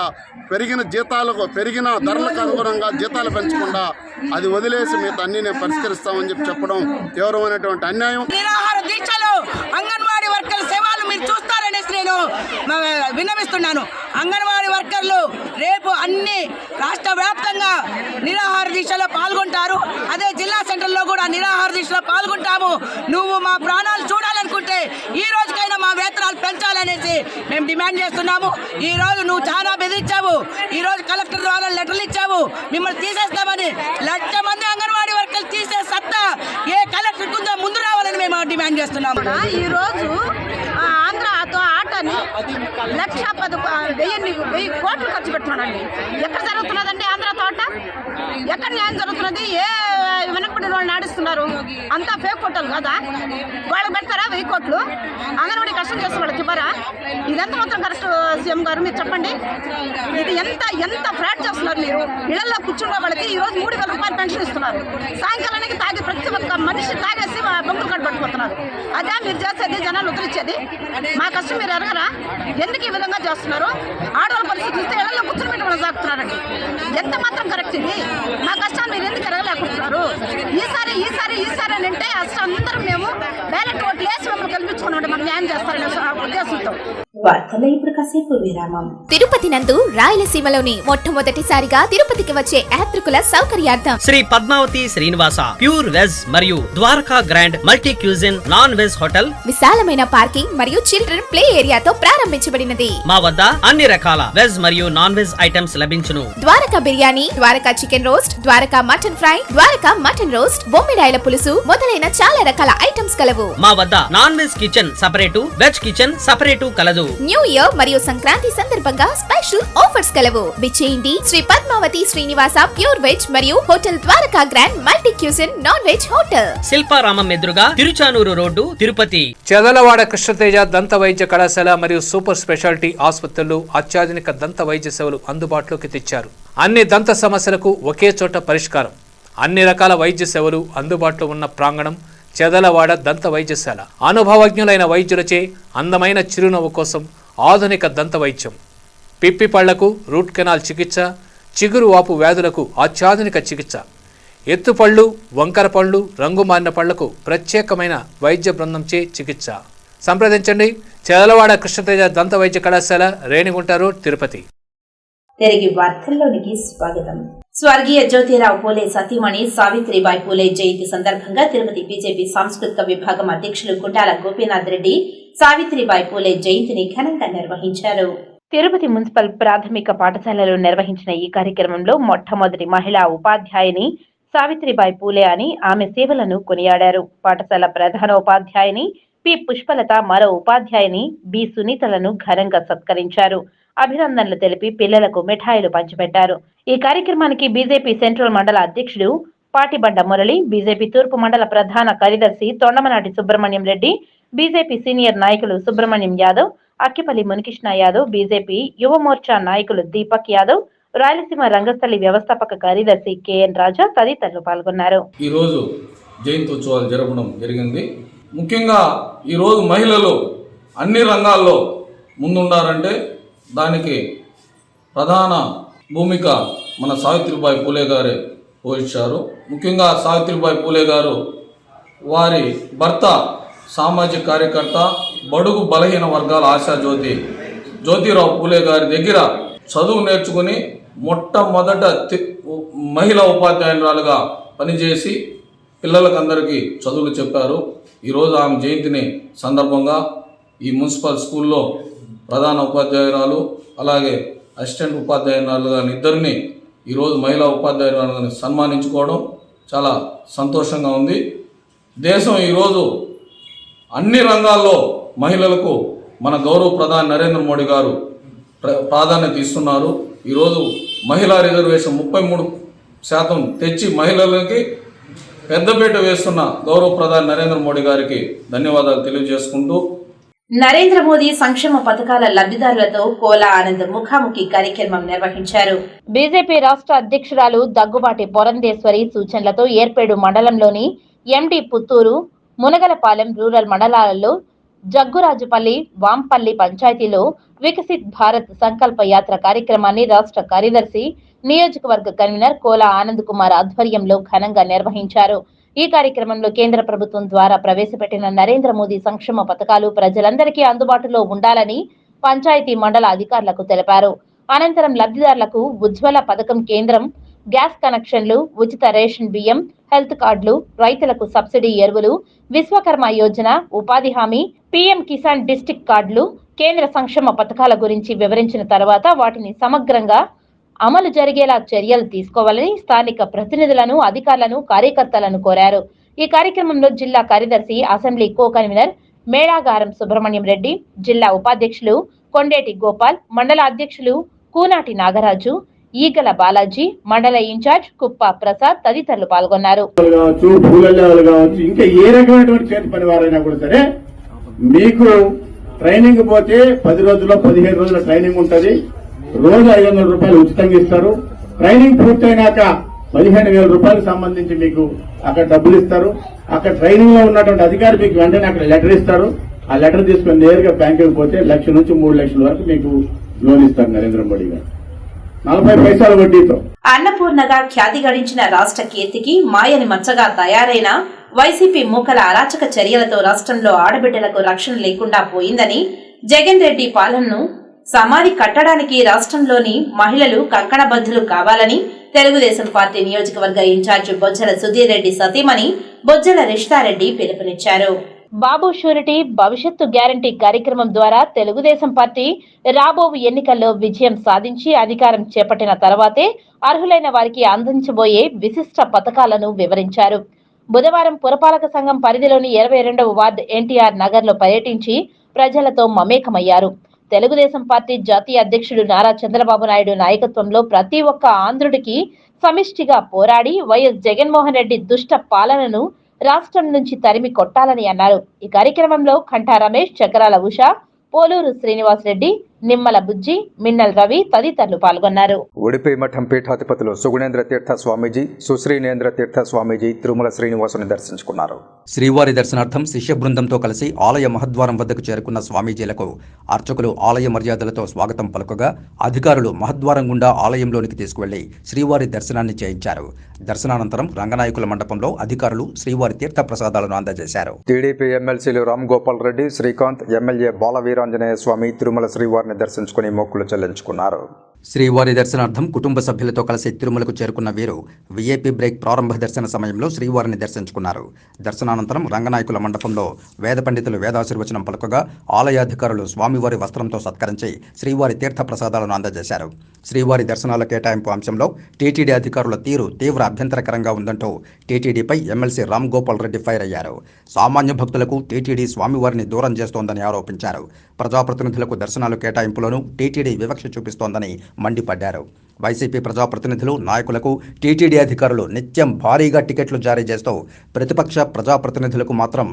పెరిగిన ధరలకు అనుగుణంగా జీతాలు పెంచకుండా అది వదిలేసి మిగతా అన్ని నేను పరిష్కరిస్తామని చెప్పడం తీవ్రమైనటువంటి అన్యాయం. అంగన్వాడీ వర్కర్ల సేవలు మీరు చూస్తారనేసి నేను విన్నవిస్తున్నాను. అంగన్వాడీ వర్కర్లు రేపు అన్ని రాష్ట్ర వ్యాప్తంగా నిరాహార దీక్షలో పాల్గొంటారు. అదే జిల్లా సెంటర్లో కూడా నిరాహార దీక్షలో పాల్గొంటాము. నువ్వు మా ప్రాణాలు చూడాలనుకుంటే ఈ రోజుకైనా మా వేతనాలు పెంచాలనేసి మేము డిమాండ్ చేస్తున్నాము. ఈ రోజు నువ్వు చాలా బెదిరించావు. ఈ రోజు కలెక్టర్ ద్వారా లెటర్లు ఇచ్చావు, మిమ్మల్ని తీసేస్తామని. 1,00,000 మంది అంగన్వాడీ వర్కర్లు తీసే సత్తా ఏ కలెక్టర్ కుందా ముందు రావాలని మేము డిమాండ్ చేస్తున్నాము. ఈ రోజు ఆంధ్రతో ఆటని 1,10,000 కోట్లు ఖర్చు పెడుతున్నాడండి. ఎక్కడ జరుగుతున్నదండి ఆంధ్ర తోట? ఎక్కడ న్యాయం జరుగుతున్నది? ఏ వెనకబడిన వాళ్ళు నాడిస్తున్నారు. అంతా ఫేక్ కోటలు కదా, వాళ్ళకి పెడతారా 1000 కోట్లు? అంగన్వాడీ కష్టం చేస్తే వాళ్ళకి ఇవ్వరా? ఇదంతా మాత్రం కరెక్ట్ సీఎం గారు, మీరు చెప్పండి. ఇది ఎంత ఫ్రాడ్ చేస్తున్నారు మీరు. ఇళ్లలో కూర్చున్న వాళ్ళకి ఈ రోజు 3000 రూపాయలు పెన్షన్ ఇస్తున్నారు. సాయంకాలానికి తాగి ప్రతి ఒక్క మనిషి తాగేసి బొంగులు కట్టుబడిపోతున్నారు. అదే మీరు చేసేది, జనాలు వదిలిచ్చేది? మా కష్టం మీరు ఎరగరా? ఎందుకు ఈ విధంగా చేస్తున్నారు? ఆడవాళ్ళ పరిస్థితి చూస్తే ఇళ్లలో కూర్చుని పెట్టి మనం సాగుతున్నారండి. ఎంత మాత్రం కరెక్ట్ ఇది? మా కష్టాన్ని మీరు ఎందుకు ఎరగలేకుంటున్నారు? ఈసారి అని అంటే అసలు అందరం మేము బ్యాలెట్ ఓట్లు వేసి మమ్మల్ని కల్పించుకున్నాం, మనం న్యాయం చేస్తారనే ఉద్దేశంతో. వార్తల్లో ఇప్పుడు కాసేపు విరామం. తిరుపతి నందు రాయలసీమలోని మొట్టమొదటిసారిగా తిరుపతికి వచ్చే యాత్రికుల సౌకర్యార్థం శ్రీ పద్మావతి శ్రీనివాస ప్యూర్ వెజ్ మరియు Dwaraka grand multi cuisine non veg hotel విశాలమైన పార్కింగ్ మరియు చిల్డ్రన్ ప్లే ఏరియాతో ప్రారంభించబడినది. మా వద్ద అన్ని రకాల వెజ్ మరియు నాన్ వెజ్ ఐటమ్స్ లభించును. Dwaraka biryani, Dwaraka chicken roast, Dwaraka mutton fry, Dwaraka mutton roast, బొమ్మిడాయల పులుసు మొదలైన చాలా రకాల ఐటమ్స్ కలవు. మా వద్ద non veg kitchen separate, veg kitchen separate కలదు. న్యూ ఇయర్ మరియు సంక్రాంతి సందర్భంగా స్పెషల్ ఆఫర్స్ కలవు. విచ్చేయండి శ్రీ పద్మావతి శ్రీనివాస ప్యూర్ వెజ్ మరియు hotel Dwaraka grand multi cuisine non veg hotel, Shilparamam ఎదురుగా తిరుచానూరు రోడ్డు, తిరుపతి. చెదలవాడ కృష్ణతేజ దంత వైద్య కళాశాల మరియు సూపర్ స్పెషాలిటీ ఆసుపత్రులు అత్యాధునిక దంత వైద్య సేవలు అందుబాటులోకి తెచ్చారు. అన్ని దంత సమస్యలకు ఒకే చోట పరిష్కారం. అన్ని రకాల వైద్య సేవలు అందుబాటులో ఉన్న ప్రాంగణం చెదలవాడ దంత వైద్యశాల. అనుభవజ్ఞులైన వైద్యులచే అందమైన చిరునవ్వు కోసం ఆధునిక దంత వైద్యం, పిప్పి పళ్లకు రూట్ కెనాల్ చికిత్స, చిగురు వాపు వ్యాధులకు అత్యాధునిక చికిత్స, ఎత్తుపళ్ళు, వంకర పళ్ళు, రంగు మారిన పళ్లకు ప్రత్యేకమైన వైద్య బృందంచే చికిత్స. సంప్రదించండి చెదలవాడ కృష్ణతేజ దంత వైద్య కళాశాల, రేణిగుంట రోడ్, తిరుపతి. తిరిగి వార్తల్లోనికి స్వాగతం. స్వర్గీయ జ్యోతిరావు పూలే సతీమణి సావిత్రిబాయి పూలే జయంతి సందర్భంగా తిరుపతి బీజేపీ సాంస్కృతిక విభాగం అధ్యక్షులు గుండాల గోపీనాథ్ రెడ్డి సావిత్రిబాయి పూలే జయంతిని ఘనంగా నిర్వహించారు. తిరుపతి మున్సిపల్ ప్రాథమిక పాఠశాలలో నిర్వహించిన ఈ కార్యక్రమంలో మొట్టమొదటి మహిళా ఉపాధ్యాయుని సావిత్రిబాయి పూలే అని ఆమె సేవలను కొనియాడారు. పాఠశాల ప్రధానోపాధ్యాయుని పి పుష్పలత, మరో ఉపాధ్యాయుని బి సునీతలను ఘనంగా సత్కరించారు. అభినందనలు తెలిపి పిల్లలకు మిఠాయిలు పంచిపెట్టారు. ఈ కార్యక్రమానికి బీజేపీ సెంట్రల్ మండల అధ్యక్షుడు పాటిబండ మురళి, బీజేపీ తూర్పు మండల ప్రధాన కార్యదర్శి తొండమనాటి సుబ్రహ్మణ్యం రెడ్డి, బీజేపీ సీనియర్ నాయకులు సుబ్రహ్మణ్యం యాదవ్, అక్కిపల్లి మునికృష్ణ యాదవ్, బీజేపీ యువ మోర్చా నాయకులు దీపక్ యాదవ్, రాయలసీమ రంగస్థలి వ్యవస్థాపక కార్యదర్శి కెఎన్ రాజా తదితరులు పాల్గొన్నారు. ఈ రోజు జయంత్యోత్సవాలు జరపడం జరిగింది. ముఖ్యంగా ఈరోజు మహిళలు అన్ని రంగాల్లో ముందుండారంటే దానికి ప్రధాన భూమిక మన సావిత్రిబాయి పూలే గారే పోషించారు. ముఖ్యంగా సావిత్రిబాయి పూలే గారు వారి భర్త సామాజిక కార్యకర్త, బడుగు బలహీన వర్గాల ఆశాజ్యోతి జ్యోతిరావు పూలే గారి దగ్గర చదువు నేర్చుకుని మొట్టమొదట మహిళా ఉపాధ్యాయురాలుగా పనిచేసి పిల్లలకు అందరికీ చదువులు చెప్పారు. ఈరోజు ఆమె జయంతిని సందర్భంగా ఈ మున్సిపల్ స్కూల్లో ప్రధాన ఉపాధ్యాయురాలు అలాగే అసిస్టెంట్ ఉపాధ్యాయురాలుగా ఇద్దరిని ఈరోజు మహిళా ఉపాధ్యాయురాలుగా సన్మానించుకోవడం చాలా సంతోషంగా ఉంది. దేశం ఈరోజు అన్ని రంగాల్లో మహిళలకు మన గౌరవ ప్రధాని నరేంద్ర మోడీ గారు ప్రాధాన్యత ఇస్తున్నారు. ఈరోజు మహిళా రిజర్వేషన్ 33% తెచ్చి మహిళలకి పెద్దపీట వేస్తున్న గౌరవ ప్రధాని నరేంద్ర మోడీ గారికి ధన్యవాదాలు తెలియజేసుకుంటూ, నరేంద్ర మోదీ సంక్షేమ పథకాల లబ్ధిదారులతో కోలా ఆనంద్ ముఖాముఖి కార్యక్రమం నిర్వహించారు. బీజేపీ రాష్ట్ర అధ్యక్షురాలు దగ్గుబాటి పురంధేశ్వరి సూచనలతో ఏర్పేడు మండలంలోని ఎండి పుత్తూరు, మునగలపాలెం రూరల్ మండలాలలో జగ్గురాజుపల్లి, వాంపల్లి పంచాయతీలో వికసిత్ భారత్ సంకల్ప యాత్ర కార్యక్రమాన్ని రాష్ట్ర కార్యదర్శి, నియోజకవర్గ కన్వీనర్ కోలా ఆనంద్ కుమార్ ఆధ్వర్యంలో ఘనంగా నిర్వహించారు. ఈ కార్యక్రమంలో కేంద్ర ప్రభుత్వం ద్వారా ప్రవేశపెట్టిన నరేంద్ర మోదీ సంక్షేమ పథకాలు ప్రజలందరికీ అందుబాటులో ఉండాలని పంచాయతీ మండల అధికారులకు తెలిపారు. అనంతరం లబ్ధిదారులకు ఉజ్వల పథకం కేంద్రం, గ్యాస్ కనెక్షన్లు, ఉచిత రేషన్ బియ్యం, హెల్త్ కార్డులు, రైతులకు సబ్సిడీ ఎరువులు, విశ్వకర్మ యోజన, ఉపాధి హామీ, పీఎం కిసాన్ డిస్ట్రిక్ట్ కార్డులు, కేంద్ర సంక్షేమ పథకాల గురించి వివరించిన తర్వాత వాటిని సమగ్రంగా అమలు జరిగేలా చర్యలు తీసుకోవాలని స్థానిక ప్రతినిధులను, అధికారులను, కార్యకర్తలను కోరారు. ఈ కార్యక్రమంలో జిల్లా కార్యదర్శి, assembly co convener Medagaram Subrahmanyam Reddy, జిల్లా ఉపాధ్యక్షులు కొండేటి గోపాల్, మండల అధ్యక్షులు కూనాటి నాగరాజు, ఈగల బాలాజీ, మండల ఇన్ఛార్జ్ కుప్ప ప్రసాద్ తదితరులు పాల్గొన్నారు. కావచ్చు, భూలల్లేవాళ్ళు కావచ్చు, ఇంకా ఏ రకమైనటువంటి చేతి పని వారైనా కూడా సరే మీకు ట్రైనింగ్ పోతే 10 రోజుల్లో 15 రోజుల ట్రైనింగ్ ఉంటుంది. రోజు 500 రూపాయలు ఉచితంగా ఇస్తారు. ట్రైనింగ్ పూర్తయినాక 15,000 రూపాయలకు సంబంధించి మీకు అక్కడ డబ్బులు ఇస్తారు. అక్కడ ట్రైనింగ్ లో ఉన్నటువంటి అధికారి మీకు వెంటనే అక్కడ లెటర్ ఇస్తారు. ఆ లెటర్ తీసుకుని నేరుగా బ్యాంకుకి పోతే 1 లక్ష నుంచి 3 లక్షల వరకు మీకు లోన్ ఇస్తారు నరేంద్ర మోడీ గారు 40 పైసల వడ్డీతో. అన్నపూర్ణగా ఖ్యాతి గడించిన రాష్ట్ర కీర్తికి మాయని మచ్చగా తయారైన వైసీపీ మూకల అరాచక చర్యలతో రాష్ట్రంలో ఆడబిడ్డలకు రక్షణ లేకుండా పోయిందని, జగన్ రెడ్డి పాలనను సమాధి కట్టడానికి రాష్ట్రంలోని మహిళలు కంకణబద్ధులు కావాలని తెలుగుదేశం పార్టీ నియోజకవర్గ ఇన్ఛార్జి బొజ్జల సుధీర్ రెడ్డి సతీమణి బొజ్జల రిషితారెడ్డి పిలుపునిచ్చారు. బాబు షూరిటీ భవిష్యత్తు గ్యారంటీ కార్యక్రమం ద్వారా తెలుగుదేశం పార్టీ రాబో ఎన్నికల్లో విజయం సాధించి అధికారం చేపట్టిన తర్వాతే అర్హులైన వారికి అందించబోయే విశిష్ట పథకాలను వివరించారు. బుధవారం పురపాలక సంఘం పరిధిలోని 22వ వార్డు ఎన్టీఆర్ నగర్ లో పర్యటించి ప్రజలతో మమేకమయ్యారు. తెలుగుదేశం పార్టీ జాతీయ అధ్యక్షుడు నారా చంద్రబాబు నాయుడు నాయకత్వంలో ప్రతి ఒక్క ఆంధ్రుడికి సమిష్టిగా పోరాడి వైఎస్ జగన్మోహన్ రెడ్డి దుష్ట పాలనను రాష్ట్రం నుంచి తరిమి కొట్టాలని అన్నారు. ఈ కార్యక్రమంలో కంఠా రమేష్, చక్రాల ఉష, పోలూరు శ్రీనివాస్ రెడ్డి, నిమ్మల బుజ్జి, మిన్నల్ రవి తదితరులు పాల్గొన్నారు. ఉడిపి మఠం పీఠాధిపతులు సుగుణేంద్ర తీర్థ స్వామీజీ, సుశ్రీనేంద్ర తీర్థ స్వామీజీ తిరుమల శ్రీనివాసుని దర్శించుకున్నారు. శ్రీవారి దర్శనార్థం శిష్య బృందంతో కలిసి ఆలయ మహద్వారం వద్దకు చేరుకున్న స్వామీజీలకు అర్చకులు ఆలయ మర్యాదలతో స్వాగతం పలుకగా అధికారులు మహద్వారం గుండా ఆలయంలోనికి తీసుకువెళ్లి శ్రీవారి దర్శనాన్ని చేయించారు. దర్శనానంతరం రంగనాయకుల మండపంలో అధికారులు శ్రీవారి తీర్థ ప్రసాదాలను అందజేశారు. టీడీపీ ఎమ్మెల్సీలు రామ్ గోపాల్ రెడ్డి, శ్రీకాంత్, ఎమ్మెల్యే బాలవీరాంజనేయ స్వామి తిరుమల శ్రీవారిని దర్శించుకుని మొక్కులు చెల్లించుకున్నారు. శ్రీవారి దర్శనార్థం కుటుంబ సభ్యులతో కలిసి తిరుమలకు చేరుకున్న వీరు వీఐపీ బ్రేక్ ప్రారంభ దర్శన సమయంలో శ్రీవారిని దర్శించుకున్నారు. దర్శనానంతరం రంగనాయకుల మండపంలో వేద పండితులు వేదాశీర్వచనం పలుకగా ఆలయాధికారులు స్వామివారి వస్త్రంతో సత్కరించి శ్రీవారి తీర్థ ప్రసాదాలను అందజేశారు. శ్రీవారి దర్శనాల కేటాయింపు అంశంలో టీటీడీ అధికారుల తీరు తీవ్ర అభ్యంతరకరంగా ఉందంటూ టీటీడీపై ఎమ్మెల్సీ రామ్ గోపాల్ రెడ్డి ఫైర్ అయ్యారు. సామాన్య భక్తులకు టీటీడీ స్వామివారిని దూరం చేస్తోందని ఆరోపించారు. ప్రజాప్రతినిధులకు దర్శనాలు కేటాయింపులోనూ టీటీడీ వివక్ష చూపిస్తోందని మండిపడ్డారు. వైసీపీ ప్రజాప్రతినిధులు, నాయకులకు టీటీడీ అధికారులు నిత్యం భారీగా టికెట్లు జారీ చేస్తూ ప్రతిపక్ష ప్రజాప్రతినిధులకు మాత్రం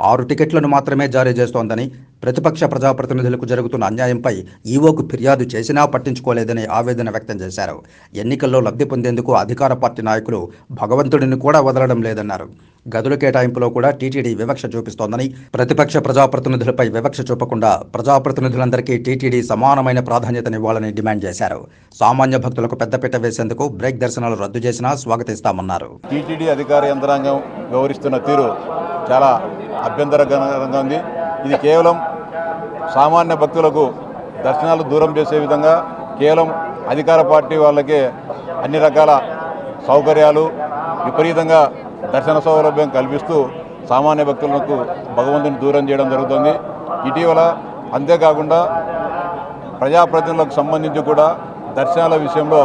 6 టికెట్లను మాత్రమే జారీ చేస్తోందని, ప్రతిపక్ష ప్రజాప్రతినిధులకు జరుగుతున్న అన్యాయంపై ఈవోకు ఫిర్యాదు చేసినా పట్టించుకోలేదని ఆవేదన వ్యక్తం చేశారు. ఎన్నికల్లో లబ్ధి పొందేందుకు అధికార పార్టీ నాయకులు భగవంతుడిని కూడా వదలడం లేదన్నారు. గదుల కేటాయింపులో కూడా టీటీడీ వివక్ష చూపిస్తోందని, ప్రతిపక్ష ప్రజాప్రతినిధులపై వివక్ష చూపకుండా ప్రజాప్రతినిధులందరికీ టీటీడీ సమానమైన ప్రాధాన్యతనివ్వాలని డిమాండ్ చేశారు. సామాన్య భక్తులకు పెద్దపీట వేసేందుకు బ్రేక్ దర్శనాలు రద్దు చేసినా స్వాగతిస్తామన్నారు. టీటీడీ అధికార యంత్రాంగం వ్యవహరిస్తున్న తీరు చాలా అభ్యంతరకరంగా ఉంది. ఇది కేవలం సామాన్య భక్తులకు దర్శనాలు దూరం చేసే విధంగా కేవలం అధికార పార్టీ వాళ్ళకే అన్ని రకాల సౌకర్యాలు విపరీతంగా దర్శన సౌలభ్యం కల్పిస్తూ సామాన్య భక్తులకు భగవంతుని దూరం చేయడం జరుగుతుంది. ఇటీవల అంతేకాకుండా ప్రజాప్రతినిధులకు సంబంధించి కూడా దర్శనాల విషయంలో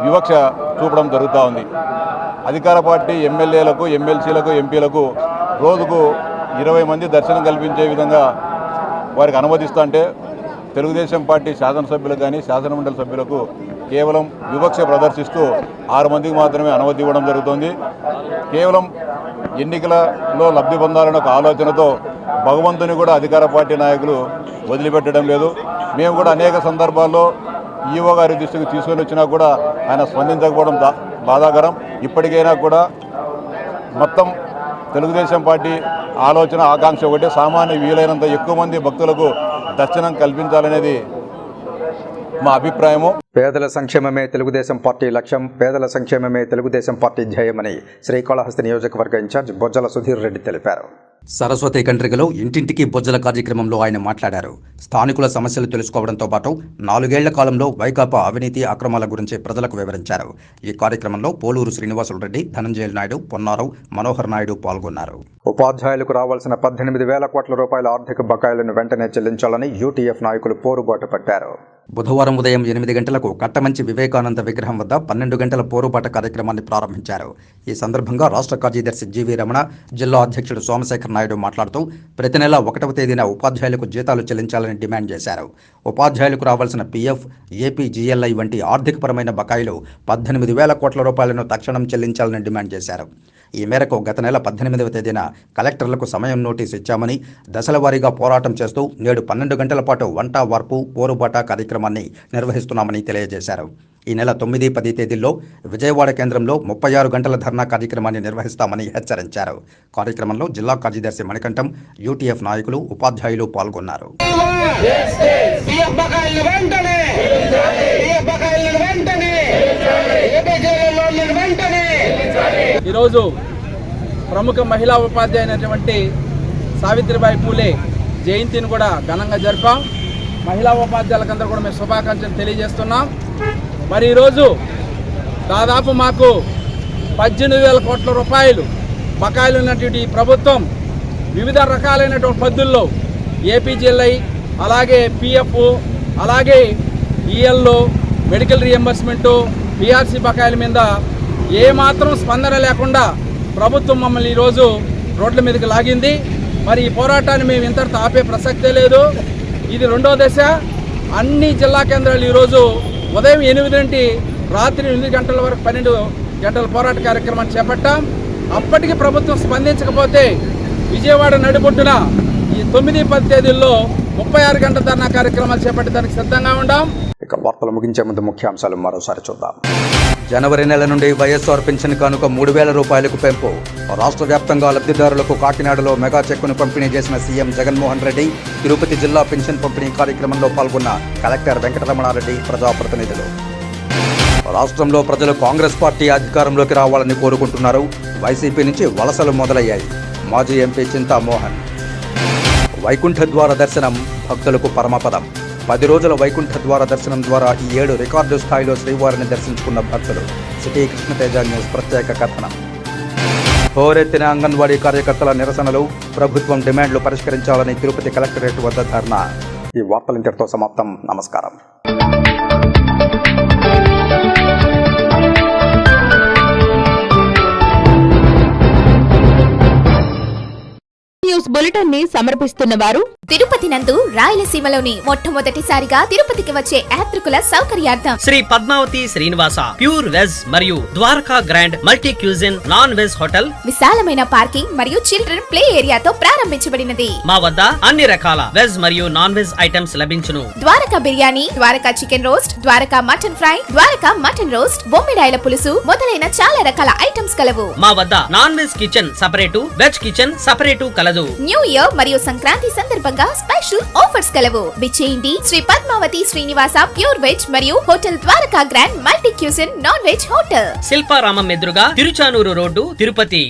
వివక్ష చూపడం జరుగుతూ ఉంది. అధికార పార్టీ ఎమ్మెల్యేలకు, ఎమ్మెల్సీలకు, ఎంపీలకు రోజుకు 20 మంది దర్శనం కల్పించే విధంగా వారికి అనుమతిస్తుంటే తెలుగుదేశం పార్టీ శాసనసభ్యులకు కానీ శాసనమండలి సభ్యులకు కేవలం వివక్ష ప్రదర్శిస్తూ 6 మందికి మాత్రమే అనుమతి ఇవ్వడం జరుగుతుంది. కేవలం ఎన్నికలలో లబ్ధి పొందాలనే ఒక ఆలోచనతో భగవంతుని కూడా అధికార పార్టీ నాయకులు వదిలిపెట్టడం లేదు. మేము కూడా అనేక సందర్భాల్లో ఈవో గారి దృష్టికి తీసుకొని వచ్చినా కూడా ఆయన స్పందించకపోవడం బాధాకరం. ఇప్పటికైనా కూడా మొత్తం తెలుగుదేశం పార్టీ ఆలోచన, ఆకాంక్ష ఒకటి, సామాన్య వీలైనంత ఎక్కువ మంది భక్తులకు దర్శనం కల్పించాలనేది మా అభిప్రాయము. పేదల సంక్షేమమే తెలుగుదేశం పార్టీ లక్ష్యం, పేదల సంక్షేమమే తెలుగుదేశం పార్టీ ధ్యేయమని శ్రీకాళహస్తి నియోజకవర్గ ఇన్ఛార్జ్ బొజ్జల సుధీర్ రెడ్డి తెలిపారు. సరస్వతి కండ్రిగలో ఇంటింటికి బొజ్జల కార్యక్రమంలో ఆయన మాట్లాడారు. స్థానికుల సమస్యలు తెలుసుకోవడంతో పాటు 4 ఏళ్ల కాలంలో వైకాపా అవినీతి అక్రమాల గురించి ప్రజలకు వివరించారు. ఈ కార్యక్రమంలో పోలూరు శ్రీనివాసులు రెడ్డి, ధనంజయ నాయుడు, పొన్నారావు, మనోహర్ నాయుడు పాల్గొన్నారు. ఉపాధ్యాయులకు రావాల్సిన 18,000 కోట్ల రూపాయల ఆర్థిక బకాయిలను వెంటనే చెల్లించాలని యూటీఎఫ్ నాయకులు పోరుబాటు పట్టారు. బుధవారం ఉదయం 8 గంటలకు కట్టమంచి వివేకానంద విగ్రహం వద్ద 12 గంటల పోరుబాట కార్యక్రమాన్ని ప్రారంభించారు. ఈ సందర్భంగా రాష్ట్ర కార్యదర్శి జీవీ రమణ, జిల్లా అధ్యక్షుడు సోమశేఖర వెంకట నాయుడు మాట్లాడుతూ ప్రతి నెల 1వ తేదీన ఉపాధ్యాయులకు జీతాలు చెల్లించాలని డిమాండ్ చేశారు. ఉపాధ్యాయులకు రావాల్సిన పీఎఫ్, ఏపీజీఎల్ఐ వంటి ఆర్థికపరమైన బకాయిలు 18,000 కోట్ల రూపాయలను తక్షణం చెల్లించాలని డిమాండ్ చేశారు. ఈ మేరకు గత నెల 18వ తేదీన కలెక్టర్లకు సమయం నోటీసు ఇచ్చామని, దశల వారీగా పోరాటం చేస్తూ నేడు 12 గంటల పాటు వంట వార్పు పోరుబాట కార్యక్రమాన్ని నిర్వహిస్తున్నామని తెలియజేశారు. ఈ నెల 9, 10 తేదీల్లో విజయవాడ కేంద్రంలో 36 గంటల ధర్నా కార్యక్రమాన్ని నిర్వహిస్తామని హెచ్చరించారు. కార్యక్రమంలో జిల్లా కార్యదర్శి మణికంఠం, యూటీఎఫ్ నాయకులు, ఉపాధ్యాయులు పాల్గొన్నారు. ఈరోజు ప్రముఖ మహిళా ఉపాధ్యాయ అయినటువంటి సావిత్రిబాయి పూలే జయంతిని కూడా ఘనంగా జరిపాం. మహిళా ఉపాధ్యాయులకందరూ కూడా మేము శుభాకాంక్షలు తెలియజేస్తున్నాం. మరి ఈరోజు దాదాపు మాకు 18,000 కోట్ల రూపాయలు బకాయిలు ఉన్నటువంటి ప్రభుత్వం వివిధ రకాలైనటువంటి పద్ధతుల్లో ఏపీజీఎల్ఐ, అలాగే పిఎఫ్, అలాగే ఈఎల్ఓ, మెడికల్ రియంబర్స్మెంటు, పిఆర్సీ బకాయిల మీద ఏమాత్రం స్పందన లేకుండా ప్రభుత్వం మమ్మల్ని ఈరోజు రోడ్ల మీదకి లాగింది. మరి ఈ పోరాటాన్ని మేము ఇంతటితో ఆపే ప్రసక్తే లేదు. ఇది 2వ దశ. అన్ని జిల్లా కేంద్రాలు ఈరోజు ఉదయం 8 నుండి రాత్రి 8 గంటల వరకు 12 గంటల పోరాట కార్యక్రమాన్ని చేపట్టాం. అప్పటికి ప్రభుత్వం స్పందించకపోతే విజయవాడ నడిబొడ్డున ఈ 9, 10 తేదీల్లో 36 గంటల ధర్నా కార్యక్రమాలు చేపట్టడానికి సిద్ధంగా ఉన్నాం. ఇక వార్తలు ముగించే ముందు ముఖ్యాంశాలు మరోసారి చూద్దాం. జనవరి నెల నుండి వైఎస్ఆర్ పింఛన్ కానుక 3,000 రూపాయలకు పెంపు. రాష్ట్ర వ్యాప్తంగా లబ్ధిదారులకు కాకినాడలో మెగా చెక్కును పంపిణీ చేసిన సీఎం జగన్మోహన్ రెడ్డి. తిరుపతి జిల్లా పింఛన్ పంపిణీ కార్యక్రమంలో పాల్గొన్న కలెక్టర్ వెంకటరమణారెడ్డి, ప్రజాప్రతినిధులు. రాష్ట్రంలో ప్రజలు కాంగ్రెస్ పార్టీ అధికారంలోకి రావాలని కోరుకుంటున్నారు. వైసీపీ నుంచి వలసలు మొదలయ్యాయి. మాజీ ఎంపీ చింతామోహన్. వైకుంఠ ద్వార దర్శనం భక్తులకు పరమపదం. 10 రోజుల వైకుంఠ ద్వార దర్శనం ద్వారా ఈ 7 రికార్డు స్థాయిలో శ్రీవారిని దర్శించుకున్న భక్తులు. సిటీ కృష్ణతేజ న్యూస్ ప్రత్యేక కథనం. హోరెత్తిన అంగన్వాడీ కార్యకర్తల నిరసనలు. ప్రభుత్వం డిమాండ్లు పరిష్కరించాలని తిరుపతి కలెక్టరేట్ వద్ద ధర్నా. ఈ వార్తలు ఇంతటితో సమాప్తం. నమస్కారం. న్యూస్ బులెటిన్ ని సమర్పిస్తున్న వారు తిరుపతి నందు రాయలసీమలోని మొట్టమొదటిసారిగా తిరుపతికి వచ్చే యాత్రికుల సౌకర్యార్థం శ్రీ పద్మావతి శ్రీనివాస ప్యూర్ వెజ్ మరియు Dwaraka grand multi cuisine non veg hotel విశాలమైన పార్కింగ్ మరియు చిల్డ్రన్ ప్లే ఏరియాతో ప్రారంభించబడినది. మా వద్ద అన్ని రకాల వెజ్ మరియు నాన్ వెజ్ ఐటమ్స్ లభించును. Dwaraka biryani, Dwaraka chicken roast, Dwaraka mutton fry, Dwaraka mutton roast, బొమ్మిడాయల పులుసు మొదలైన చాలా రకాల ఐటమ్స్ కలవు. మా వద్ద non veg kitchen separate, veg kitchen separate కలదు. న్యూ ఇయర్ మరియు సంక్రాంతి సందర్భంగా స్పెషల్ ఆఫర్స్ కలవు. విచ్చేయండి శ్రీ పద్మావతి శ్రీనివాస ప్యూర్ వెజ్ మరియు hotel Dwaraka grand multi cuisine non veg hotel, Shilparamam ఎదురుగా తిరుచానూరు రోడ్డు, తిరుపతి.